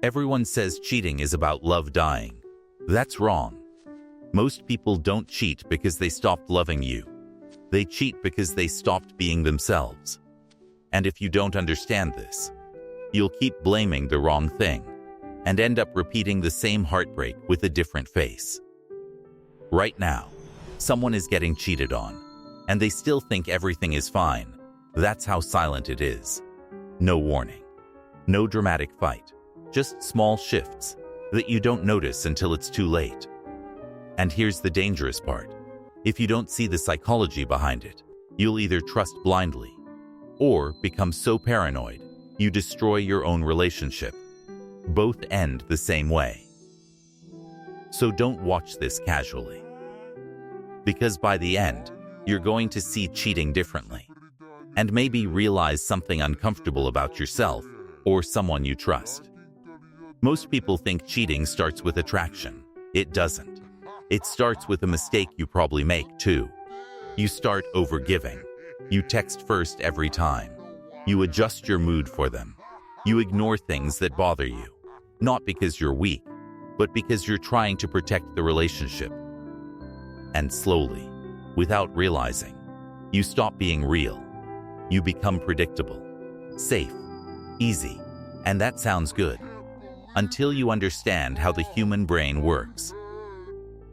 Everyone says cheating is about love dying. That's wrong. Most people don't cheat because they stopped loving you. They cheat because they stopped being themselves. And if you don't understand this, you'll keep blaming the wrong thing and end up repeating the same heartbreak with a different face. Right now, someone is getting cheated on, and they still think everything is fine. That's how silent it is. No warning. No dramatic fight. Just small shifts that you don't notice until it's too late. And here's the dangerous part. If you don't see the psychology behind it, you'll either trust blindly or become so paranoid you destroy your own relationship. Both end the same way. So don't watch this casually. Because by the end, you're going to see cheating differently and maybe realize something uncomfortable about yourself or someone you trust. Most people think cheating starts with attraction. It doesn't. It starts with a mistake you probably make too. You start overgiving. You text first every time. You adjust your mood for them. You ignore things that bother you, not because you're weak, but because you're trying to protect the relationship. And slowly, without realizing, you stop being real. You become predictable, safe, easy, and that sounds good, until you understand how the human brain works.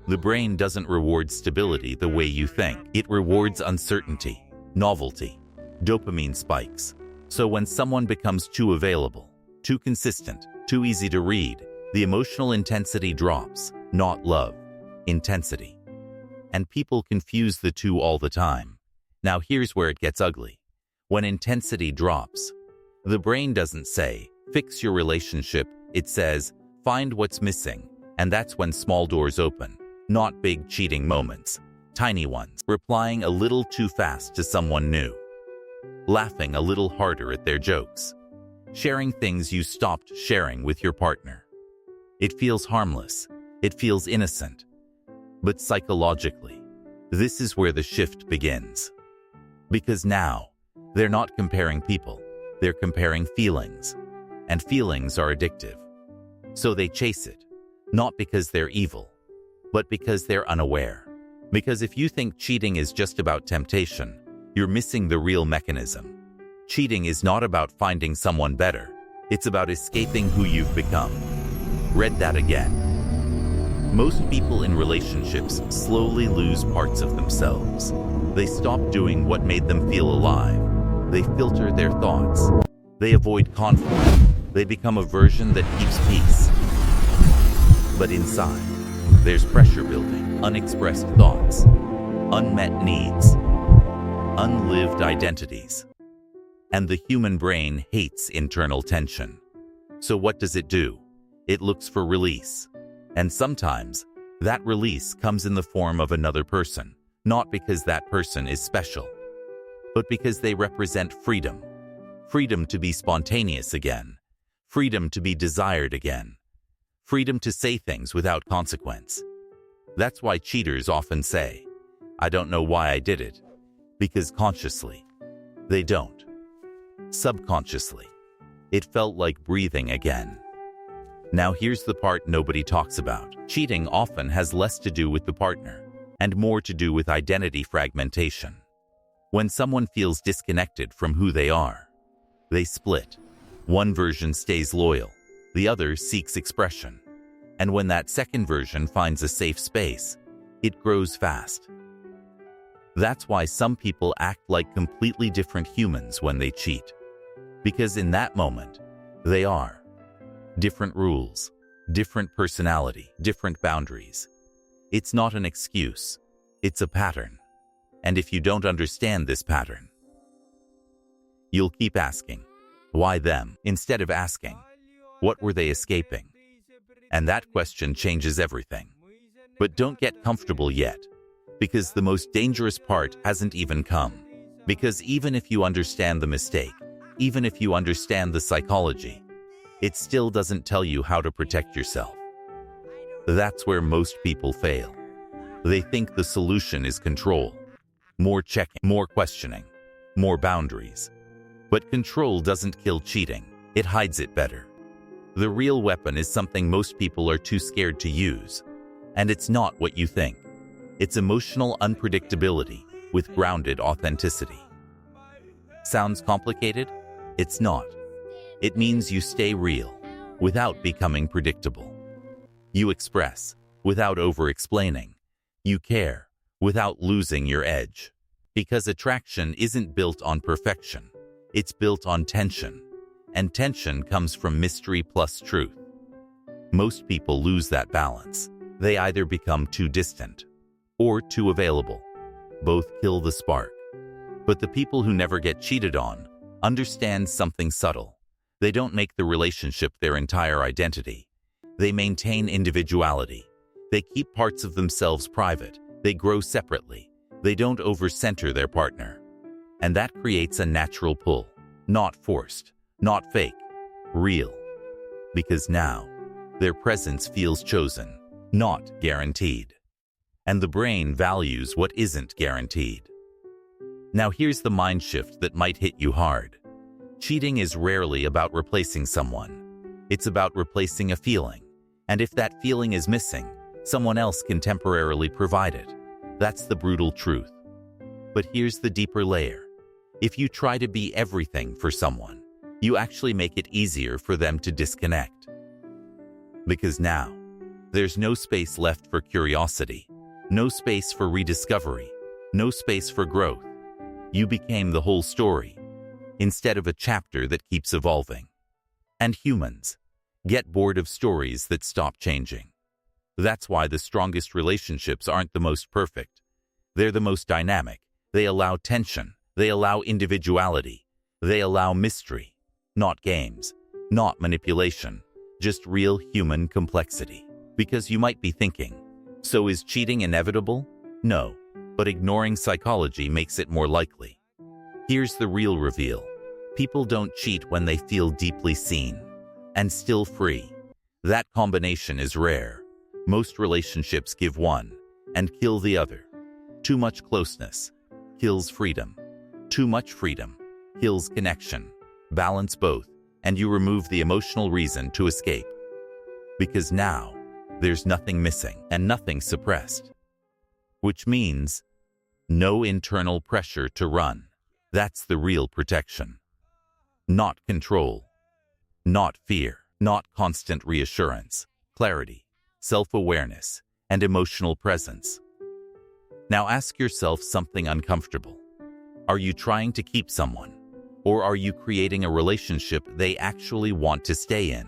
The brain doesn't reward stability the way you think. It rewards uncertainty, novelty, dopamine spikes. So when someone becomes too available, too consistent, too easy to read, the emotional intensity drops, not love, intensity. And people confuse the two all the time. Now here's where it gets ugly. When intensity drops, the brain doesn't say, fix your relationship, it says, find what's missing, and that's when small doors open. Not big cheating moments, tiny ones. Replying a little too fast to someone new. Laughing a little harder at their jokes. Sharing things you stopped sharing with your partner. It feels harmless. It feels innocent. But psychologically, this is where the shift begins. Because now, they're not comparing people. They're comparing feelings. And feelings are addictive. So they chase it. Not because they're evil, but because they're unaware. Because if you think cheating is just about temptation, you're missing the real mechanism. Cheating is not about finding someone better. It's about escaping who you've become. Read that again. Most people in relationships slowly lose parts of themselves. They stop doing what made them feel alive. They filter their thoughts. They avoid conflict. They become a version that keeps peace. But inside, there's pressure building, unexpressed thoughts, unmet needs, unlived identities. And the human brain hates internal tension. So what does it do? It looks for release. And sometimes, that release comes in the form of another person, not because that person is special, but because they represent freedom. Freedom to be spontaneous again. Freedom to be desired again. Freedom to say things without consequence. That's why cheaters often say, I don't know why I did it. Because consciously, they don't. Subconsciously, it felt like breathing again. Now here's the part nobody talks about. Cheating often has less to do with the partner and more to do with identity fragmentation. When someone feels disconnected from who they are, they split. One version stays loyal, the other seeks expression. And when that second version finds a safe space, it grows fast. That's why some people act like completely different humans when they cheat. Because in that moment, they are. Different rules, different personality, different boundaries. It's not an excuse, it's a pattern. And if you don't understand this pattern, you'll keep asking, why them? Instead of asking, what were they escaping? And that question changes everything. But don't get comfortable yet, because the most dangerous part hasn't even come. Because even if you understand the mistake, even if you understand the psychology, it still doesn't tell you how to protect yourself. That's where most people fail. They think the solution is control. More checking, more questioning, more boundaries. But control doesn't kill cheating, it hides it better. The real weapon is something most people are too scared to use. And it's not what you think. It's emotional unpredictability with grounded authenticity. Sounds complicated? It's not. It means you stay real without becoming predictable. You express without over-explaining. You care without losing your edge. Because attraction isn't built on perfection. It's built on tension. And tension comes from mystery plus truth. Most people lose that balance. They either become too distant or too available. Both kill the spark. But the people who never get cheated on understand something subtle. They don't make the relationship their entire identity. They maintain individuality. They keep parts of themselves private. They grow separately. They don't over-center their partner. And that creates a natural pull. Not forced, not fake, real. Because now, their presence feels chosen, not guaranteed. And the brain values what isn't guaranteed. Now here's the mind shift that might hit you hard. Cheating is rarely about replacing someone. It's about replacing a feeling. And if that feeling is missing, someone else can temporarily provide it. That's the brutal truth. But here's the deeper layer. If you try to be everything for someone, you actually make it easier for them to disconnect. Because now, there's no space left for curiosity, no space for rediscovery, no space for growth. You became the whole story, instead of a chapter that keeps evolving. And humans get bored of stories that stop changing. That's why the strongest relationships aren't the most perfect. They're the most dynamic. They allow tension. They allow individuality. They allow mystery. Not games. Not manipulation. Just real human complexity. Because you might be thinking, so is cheating inevitable? No, but ignoring psychology makes it more likely. Here's the real reveal. People don't cheat when they feel deeply seen and still free. That combination is rare. Most relationships give one and kill the other. Too much closeness kills freedom. Too much freedom kills connection. Balance both, and you remove the emotional reason to escape. Because now, there's nothing missing and nothing suppressed. Which means, no internal pressure to run. That's the real protection. Not control. Not fear. Not constant reassurance. Clarity, self-awareness, and emotional presence. Now ask yourself something uncomfortable. Are you trying to keep someone? Or are you creating a relationship they actually want to stay in?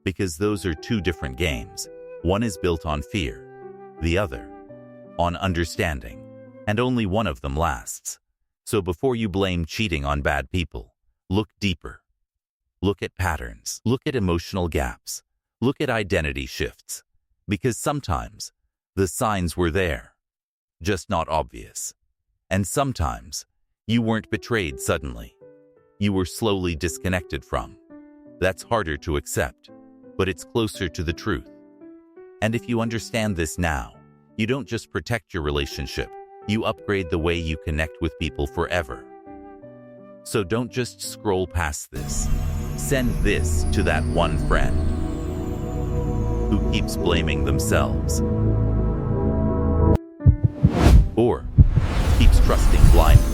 Because those are two different games. One is built on fear, the other on understanding, and only one of them lasts. So before you blame cheating on bad people, look deeper. Look at patterns. Look at emotional gaps. Look at identity shifts. Because sometimes the signs were there, just not obvious. And sometimes you weren't betrayed suddenly. You were slowly disconnected from. That's harder to accept, but it's closer to the truth. And if you understand this now, you don't just protect your relationship, you upgrade the way you connect with people forever. So don't just scroll past this. Send this to that one friend who keeps blaming themselves or keeps trusting blindly.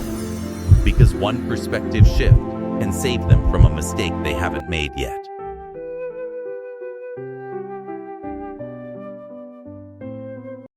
Because one perspective shift can save them from a mistake they haven't made yet.